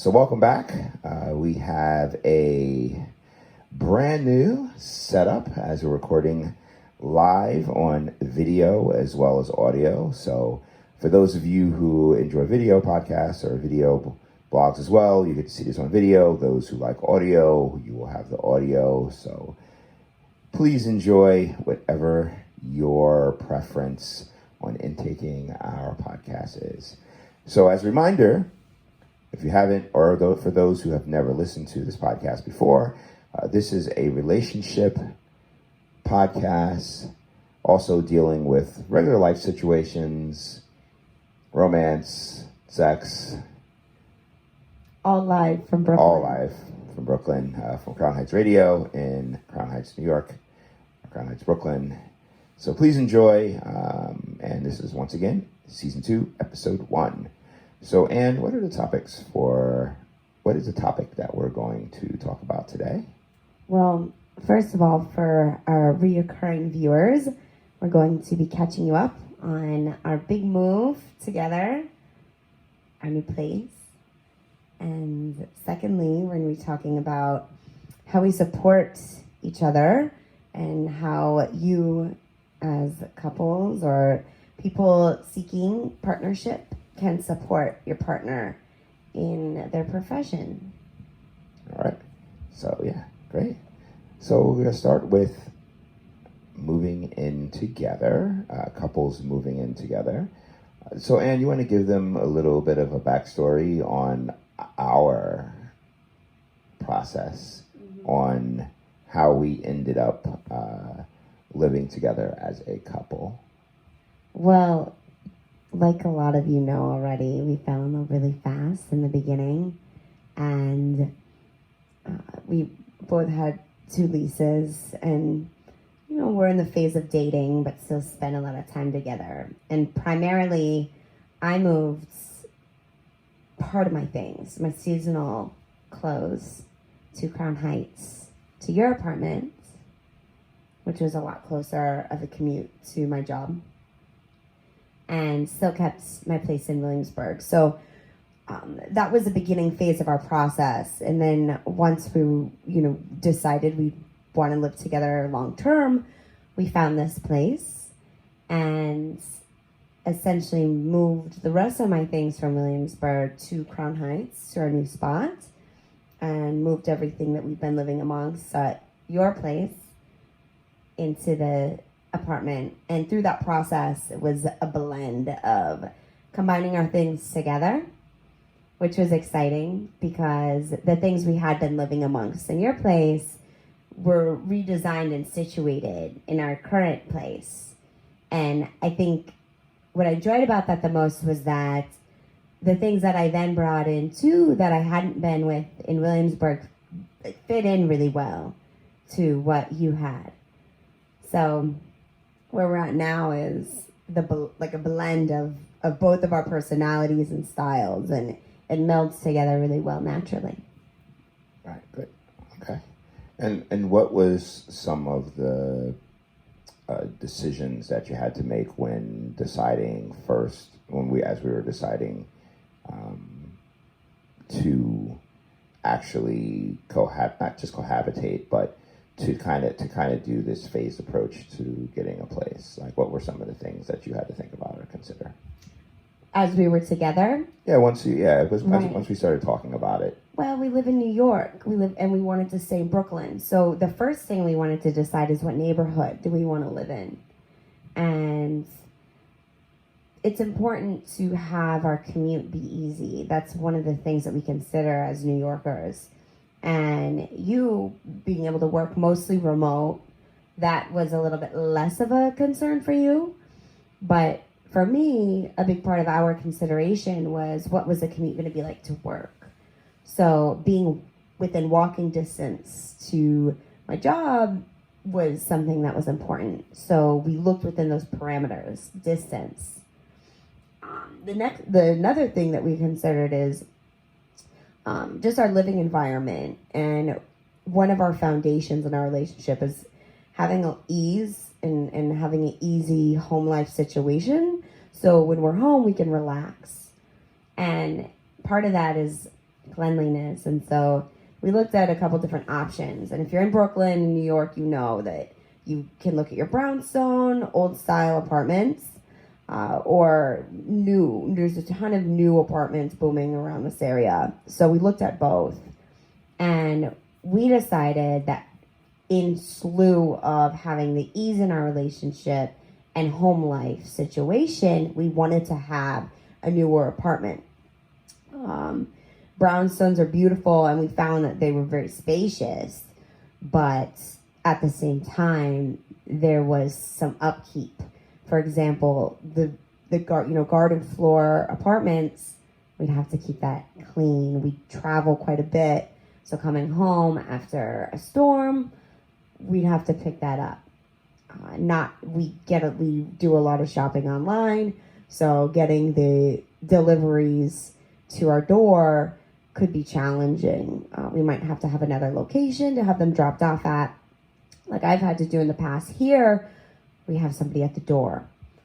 So welcome back. We have a brand new setup as we're recording live on video as well as audio. So for those of you who enjoy video podcasts or video blogs as well, you get to see this on video. Those who like audio, you will have the audio. So please enjoy whatever your preference on intaking our podcast is. So as a reminder, if you haven't, or for those who have never listened to this podcast before, this is a relationship podcast, also dealing with regular life situations, romance, sex. All live from Brooklyn. All live from Brooklyn, from Crown Heights Radio in Crown Heights, New York, Crown Heights, Brooklyn. So please enjoy, and this is once again, Season 2, Episode 1. So, Anne, what is the topic that we're going to talk about today? Well, first of all, for our reoccurring viewers, we're going to be catching you up on our big move together, our new place. And secondly, we're going to be talking about how we support each other and how you as couples or people seeking partnership can support your partner in their profession. All right. So, yeah, great. So we're going to start with moving in together, couples moving in together. So, Anne, you want to give them a little bit of a backstory on our process, on how we ended up living together as a couple? Well, like a lot of you know already, we fell in love really fast in the beginning, and we both had 2 leases, and we're in the phase of dating, but still spend a lot of time together. And primarily, I moved part of my things, my seasonal clothes, to Crown Heights, to your apartment, which was a lot closer of a commute to my job, and still kept my place in Williamsburg. So that was the beginning phase of our process. And then once we, decided we want to live together long term, we found this place and essentially moved the rest of my things from Williamsburg to Crown Heights, to our new spot, and moved everything that we've been living amongst at your place into the apartment. And through that process, it was a blend of combining our things together, which was exciting because the things we had been living amongst in your place were redesigned and situated in our current place. And I think what I enjoyed about that the most was that the things that I then brought in too that I hadn't been with in Williamsburg fit in really well to what you had. So where we're at now is like a blend of both of our personalities and styles, and it melds together really well naturally. Right, good. Okay. And what was some of the decisions that you had to make when deciding first, as we were deciding to actually not just cohabitate, but to kind of do this phased approach to getting a place? Like, what were some of the things that you had to think about or consider as we were together? Yeah, once we started talking about it. Well, we live in New York. We wanted to stay in Brooklyn. So the first thing we wanted to decide is what neighborhood do we want to live in, and it's important to have our commute be easy. That's one of the things that we consider as New Yorkers. And you being able to work mostly remote, that was a little bit less of a concern for you. But for me, a big part of our consideration was what was the commute going to be like to work. So being within walking distance to my job was something that was important. So we looked within those parameters, distance. Another thing that we considered is just our living environment. And one of our foundations in our relationship is having an ease and having an easy home life situation. So when we're home, we can relax. And part of that is cleanliness. And so we looked at a couple different options. And if you're in Brooklyn, New York, you know that you can look at your brownstone, old style apartments, or new. There's a ton of new apartments booming around this area. So we looked at both. And we decided that in slew of having the ease in our relationship and home life situation, we wanted to have a newer apartment. Brownstones are beautiful, and we found that they were very spacious, but at the same time, there was some upkeep. For example, the garden floor apartments, we'd have to keep that clean. We travel quite a bit, so coming home after a storm, we'd have to pick that up. We do a lot of shopping online, so getting the deliveries to our door could be challenging. We might have to have another location to have them dropped off at. Like I've had to do in the past. Here, we have somebody at the door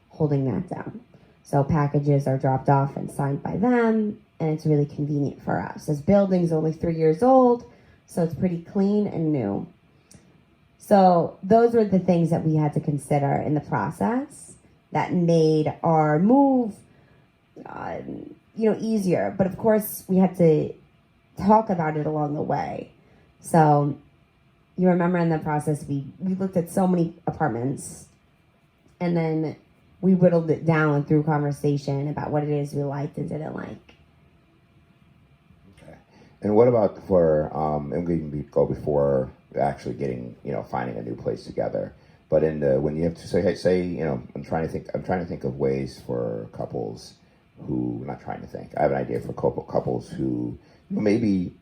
holding that down. So packages are dropped off and signed by them, and it's really convenient for us. This building's only 3 years old, so it's pretty clean and new. So those were the things that we had to consider in the process that made our move, easier. But of course, we had to talk about it along the way. So you remember in the process, we looked at so many apartments, and then we whittled it down through conversation about what it is we liked and didn't like. Okay. And what about and we can go before actually getting, finding a new place together. But when you have to say, I'm trying to think of ways for couples I have an idea for couples who maybe,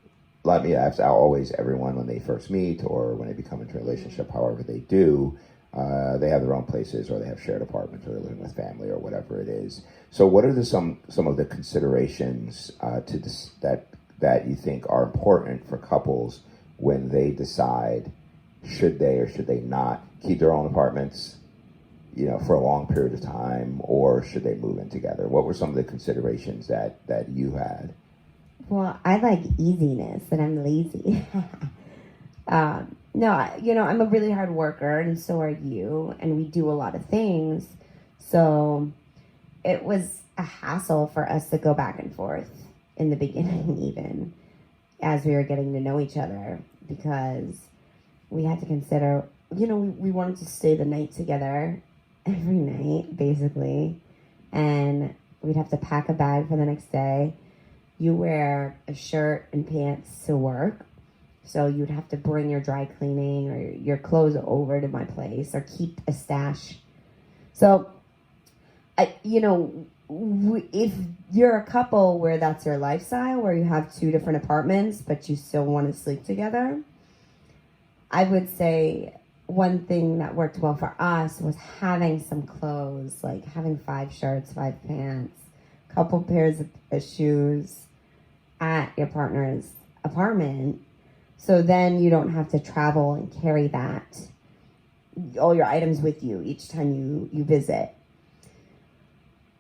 like me, everyone when they first meet or when they become into a relationship, however they do, they have their own places, or they have shared apartments, or they're living with family, or whatever it is. So what are some of the considerations to this, that you think are important for couples when they decide should they or should they not keep their own apartments, for a long period of time, or should they move in together? What were some of the considerations that you had? Well, I like easiness, and I'm lazy. No, I'm a really hard worker, and so are you, and we do a lot of things. So it was a hassle for us to go back and forth in the beginning, even as we were getting to know each other, because we had to consider, we wanted to stay the night together every night, basically, and we'd have to pack a bag for the next day. You wear a shirt and pants to work, so you'd have to bring your dry cleaning or your clothes over to my place, or keep a stash. So, if you're a couple where that's your lifestyle, where you have 2 different apartments, but you still want to sleep together, I would say one thing that worked well for us was having some clothes, like having 5 shirts, 5 pants, a couple pairs of shoes at your partner's apartment. So then you don't have to travel and carry all your items with you each time you visit.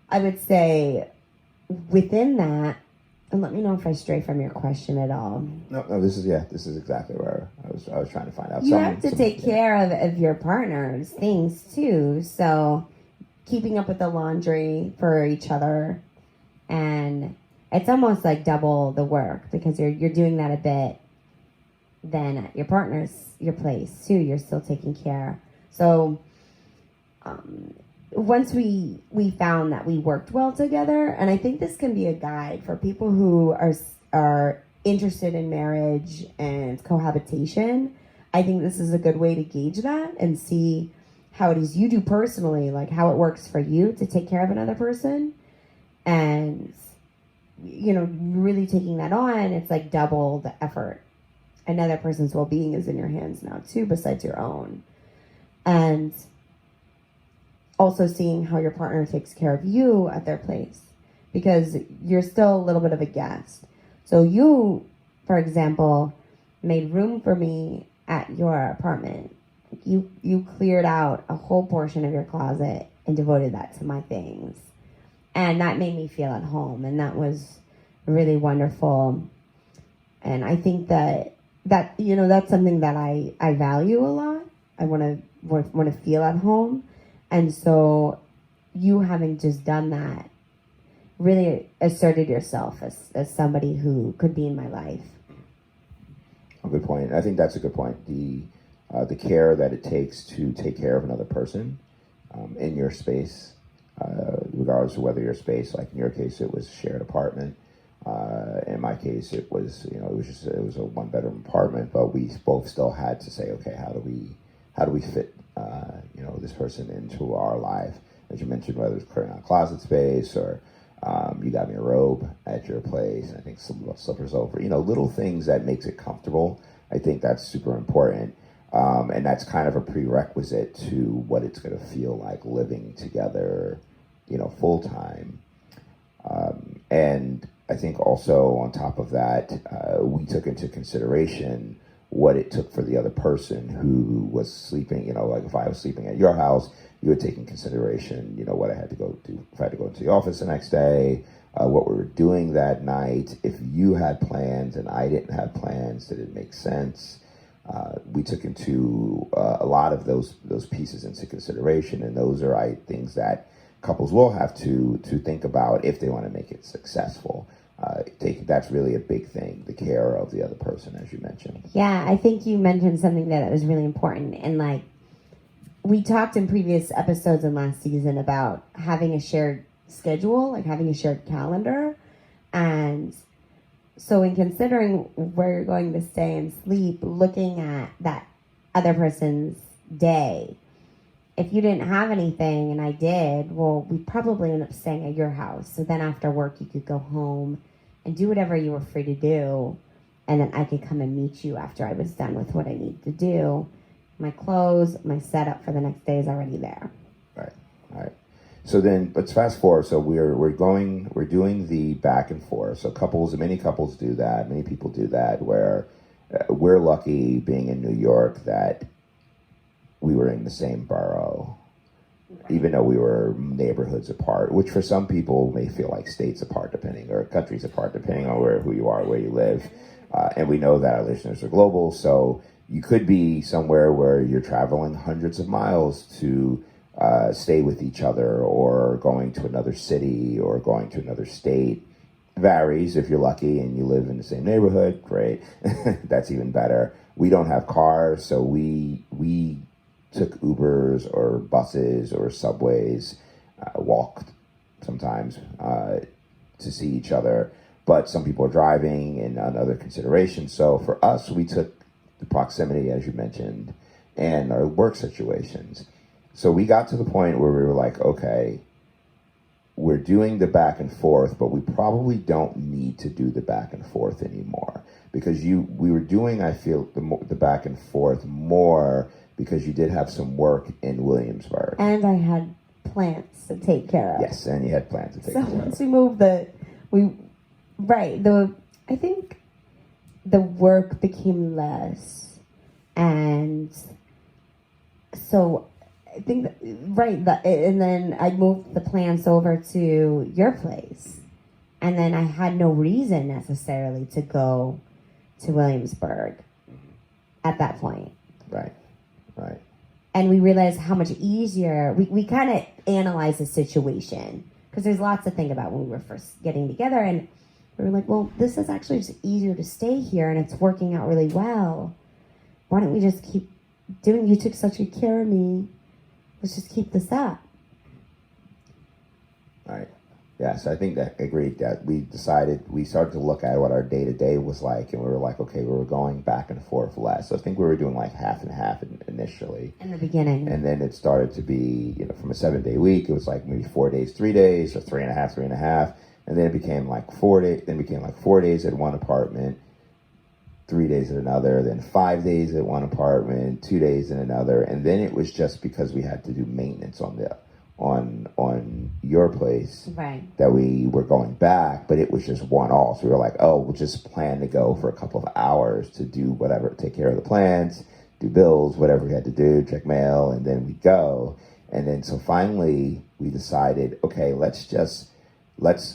I would say within that, and let me know if I stray from your question at all. No, this is exactly where I was trying to find out. You have to take care of your partner's things too. So keeping up with the laundry for each other, and it's almost like double the work because you're doing that a bit. Then at your place too, you're still taking care. So once we found that we worked well together, and I think this can be a guide for people who are interested in marriage and cohabitation. I think this is a good way to gauge that and see how it is you do personally, like how it works for you to take care of another person. And, really taking that on, it's like double the effort. Another person's well-being is in your hands now too, besides your own. And also seeing how your partner takes care of you at their place, because you're still a little bit of a guest. So you, for example, made room for me at your apartment. You cleared out a whole portion of your closet and devoted that to my things. And that made me feel at home, and that was really wonderful. important. I think that that's something that I value a lot. I want to feel at home, and so you having just done that really asserted yourself as somebody who could be in my life. A good point. I think that's a good point. The care that it takes to take care of another person in your space, regardless of whether your space, like in your case, it was a shared apartment. In my case, it was it was a one bedroom apartment, but we both still had to say, okay, how do we fit this person into our life? As you mentioned, whether it's clearing out closet space or you got me a robe at your place, and I think some slippers over, little things that makes it comfortable. I think that's super important. And that's kind of a prerequisite to what it's going to feel like living together, full time. And I think also on top of that, we took into consideration what it took for the other person who was sleeping. Like if I was sleeping at your house, you would take in consideration, what I had to go do, if I had to go into the office the next day, what we were doing that night. If you had plans and I didn't have plans, did it make sense? We took into a lot of those pieces into consideration, and those are things that couples will have to think about if they want to make it successful. That's really a big thing, the care of the other person, as you mentioned. Yeah, I think you mentioned something that was really important, and we talked in previous episodes in last season about having a shared schedule, like having a shared calendar, and so in considering where you're going to stay and sleep, looking at that other person's day, if you didn't have anything and I did, well, we'd probably end up staying at your house. So then after work, you could go home and do whatever you were free to do. And then I could come and meet you after I was done with what I needed to do. My clothes, my setup for the next day is already there. Right. So then let's fast forward. So we're doing the back and forth. So many couples do that. Many people do that, where we're lucky being in New York that we were in the same borough, even though we were neighborhoods apart, which for some people may feel like states apart, or countries apart, depending on who you are, where you live. And we know that our listeners are global. So you could be somewhere where you're traveling hundreds of miles to stay with each other, or going to another city, or going to another state. Varies. If you're lucky and you live in the same neighborhood, great. That's even better. We don't have cars, so we took Ubers or buses or subways, walked sometimes to see each other. But some people are driving and other considerations. So for us, we took the proximity, as you mentioned, and our work situations. So we got to the point where we were like, okay, we're doing the back and forth, but we probably don't need to do the back and forth anymore, because we were doing, I feel, the back and forth more because you did have some work in Williamsburg. And I had plants to take care of. Yes, and you had plants to take care of. So once we moved I think the work became less, and so I think and then I moved the plants over to your place, and then I had no reason necessarily to go to Williamsburg at that point. Right. And we realized how much easier, we kind of analyzed the situation, because there's lots to think about when we were first getting together, and we were like, well, this is actually just easier to stay here, and it's working out really well. Why don't we just keep doing, you took such good care of me, let's just keep this up. Right. Yes, I think that agreed that we started to look at what our day-to-day was like, and we were like, okay, we were going back and forth less. So I think we were doing like half and half initially. In the beginning. And then it started to be, from a 7-day week, it was like maybe 4 days, 3 days, or 3.5. And then it became like 4 days, then became like 4 days at one apartment, 3 days at another, then 5 days at one apartment, 2 days in another. And then it was just because we had to do maintenance on your place, right, that we were going back, but it was just one-off. So we were like, oh, we'll just plan to go for a couple of hours to do whatever, take care of the plants, do bills, whatever we had to do, check mail, and then we go. And then so finally we decided, okay, let's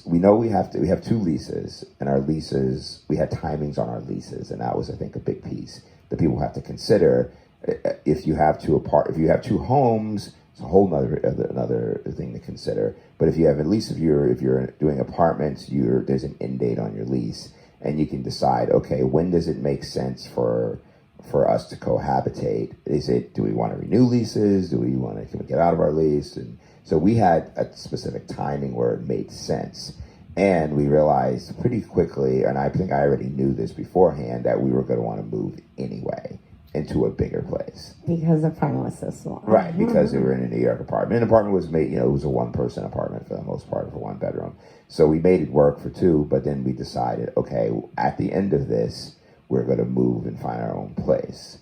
we know we have 2 leases, and our leases, we had timings on our leases, and that was, I think, a big piece that people have to consider. If you have 2 homes, it's a whole another thing to consider. But if you have, at least if you're doing apartments, there's an end date on your lease, and you can decide, okay, when does it make sense for us to cohabitate? Do we want to renew leases? Can we get out of our lease? And so we had a specific timing where it made sense. And we realized pretty quickly, and I think I already knew this beforehand, that we were going to want to move anyway into a bigger place. Because the apartment was so small. Right, because we were in a New York apartment. An apartment was made, it was a 1-person apartment for the most part, for 1 bedroom. So we made it work for 2, but then we decided, okay, at the end of this, we're going to move and find our own place.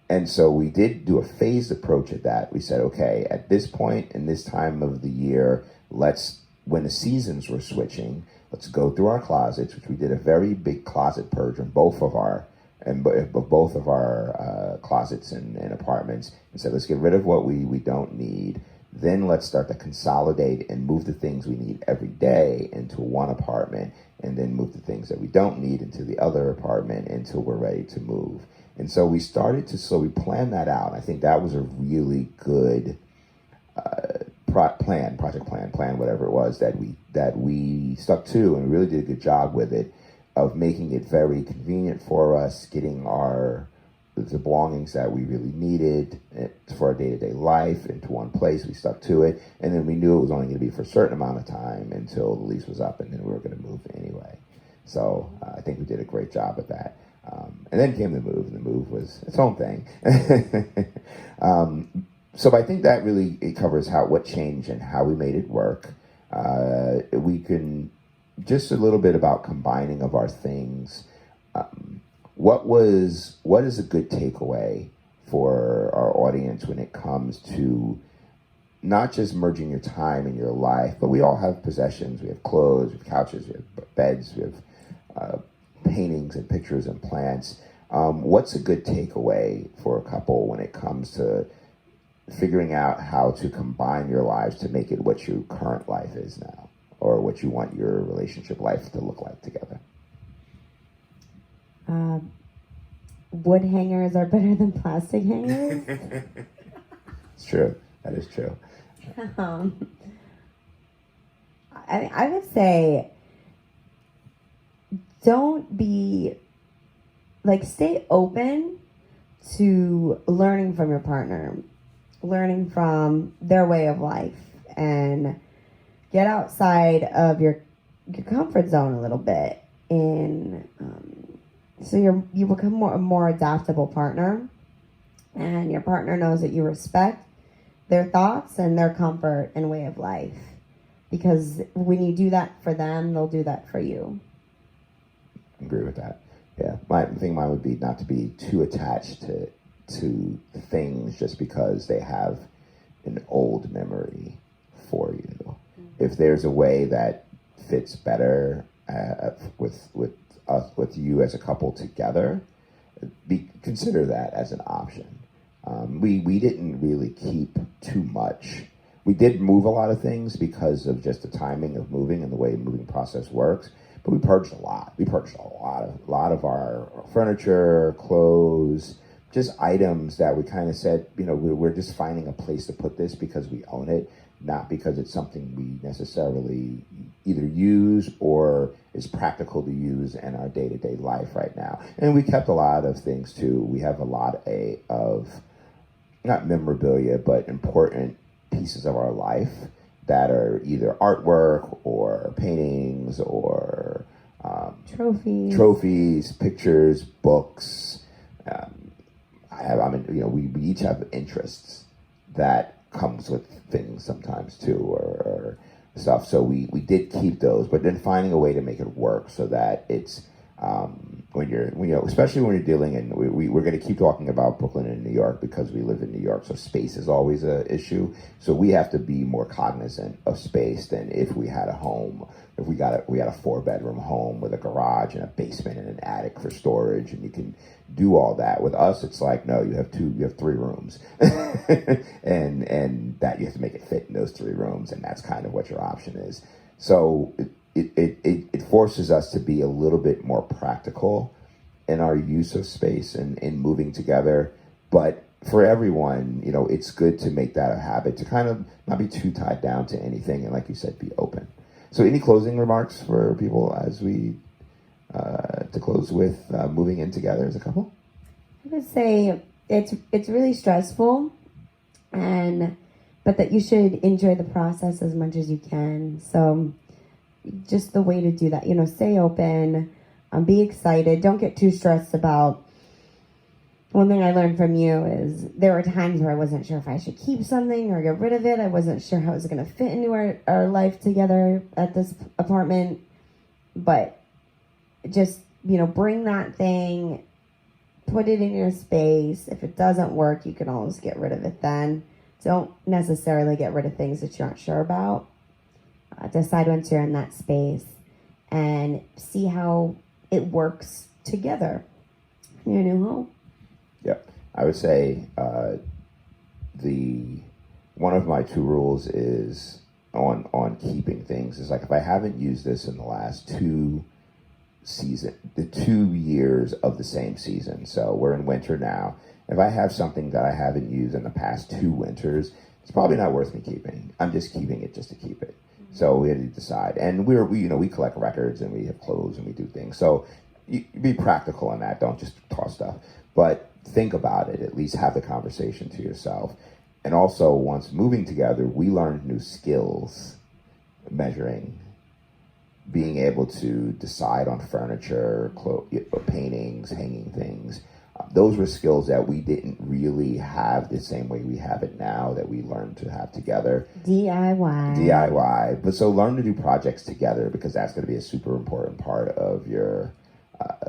And so we did do a phased approach at that. We said, okay, at this point in this time of the year, when the seasons were switching, let's go through our closets, which we did a very big closet purge in both of our closets and apartments, and said, let's get rid of what we don't need. Then let's start to consolidate and move the things we need every day into one apartment, and then move the things that we don't need into the other apartment until we're ready to move. And so we started to slowly plan that out. I think that was a really good project plan, whatever it was, that we stuck to, and really did a good job with it, of making it very convenient for us, getting the belongings that we really needed for our day-to-day life into one place. We stuck to it, and then we knew it was only going to be for a certain amount of time until the lease was up, and then we were going to move anyway. So I think we did a great job at that. And then came the move, and the move was its own thing. So I think that really it covers what changed and how we made it work. We can just a little bit about combining of our things. What is a good takeaway for our audience when it comes to not just merging your time in your life, but we all have possessions. We have clothes, we have couches, we have beds, we have paintings and pictures and plants. What's a good takeaway for a couple when it comes to figuring out how to combine your lives to make it what your current life is now, or what you want your relationship life to look like together? Wood hangers are better than plastic hangers. It's true. That is true. I would say, stay open to learning from your partner, learning from their way of life, and get outside of your comfort zone a little bit, and so you become a more adaptable partner, and your partner knows that you respect their thoughts and their comfort and way of life, because when you do that for them, they'll do that for you. I agree with that. Yeah, I think mine would be not to be too attached to things just because they have an old memory for you. Mm-hmm. If there's a way that fits better with you as a couple together, consider that as an option. We didn't really keep too much. We did move a lot of things because of just the timing of moving and the way the moving process works. But we purged a lot. We purged a lot of our furniture, clothes, just items that we kind of said, we're just finding a place to put this because we own it, not because it's something we necessarily either use or is practical to use in our day-to-day life right now. And we kept a lot of things too. We have a lot of, not memorabilia, but important pieces of our life that are either artwork or paintings or trophies, pictures, books. We each have interests that comes with things sometimes too, or stuff. So we did keep those, but then finding a way to make it work so that it's especially when you're dealing in, we're going to keep talking about Brooklyn and New York because we live in New York, so space is always an issue. So we have to be more cognizant of space than if we had a home. If we had a 4-bedroom home with a garage and a basement and an attic for storage, and you can do all that. With us, it's like, no, you have 3 rooms, and that you have to make it fit in those 3 rooms, and that's kind of what your option is. So it forces us to be a little bit more practical in our use of space and in moving together. But for everyone, it's good to make that a habit, to kind of not be too tied down to anything. And like you said, be open. So any closing remarks for people as we, to close with moving in together as a couple? I would say it's really stressful, but that you should enjoy the process as much as you can. So just the way to do that, stay open, be excited. Don't get too stressed about. One thing I learned from you is there were times where I wasn't sure if I should keep something or get rid of it. I wasn't sure how it was going to fit into our life together at this apartment. But just, bring that thing, put it in your space. If it doesn't work, you can always get rid of it then. Don't necessarily get rid of things that you aren't sure about. Decide once you're in that space and see how it works together in your new home. Yep. I would say one of my 2 rules is on keeping things is like, if I haven't used this in the last 2 years of the same season, so we're in winter now, if I have something that I haven't used in the past 2 winters, it's probably not worth me keeping. I'm just keeping it just to keep it. So we had to decide, and we collect records and we have clothes and we do things. So you be practical in that. Don't just toss stuff, but think about it. At least have the conversation to yourself. And also, once moving together, we learned new skills: measuring, being able to decide on furniture, paintings, hanging things. Those were skills that we didn't really have the same way we have it now, that we learned to have together. DIY. But so learn to do projects together, because that's going to be a super important part of your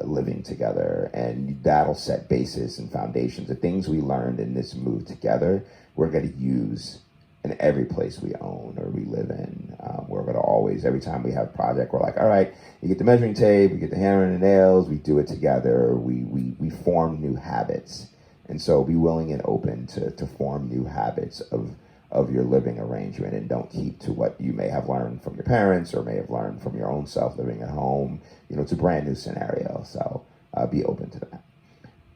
living together. And that'll set basis and foundations. The things we learned in this move together, we're going to use in every place we own or we live in. We're going to always, every time we have a project, we're like, all right, you get the measuring tape, we get the hammer and the nails, we do it together, we form new habits. And so be willing and open to form new habits of your living arrangement, and don't keep to what you may have learned from your parents or may have learned from your own self living at home. It's a brand new scenario. So be open to that.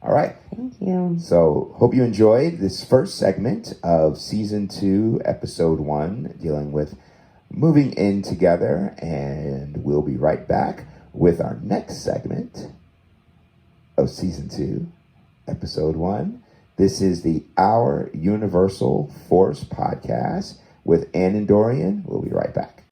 All right. Thank you. So hope you enjoyed this first segment of season 2, episode 1, dealing with moving in together. And we'll be right back with our next segment of season 2, episode 1. This is the Our Universal Force podcast with Ann and Dorian. We'll be right back.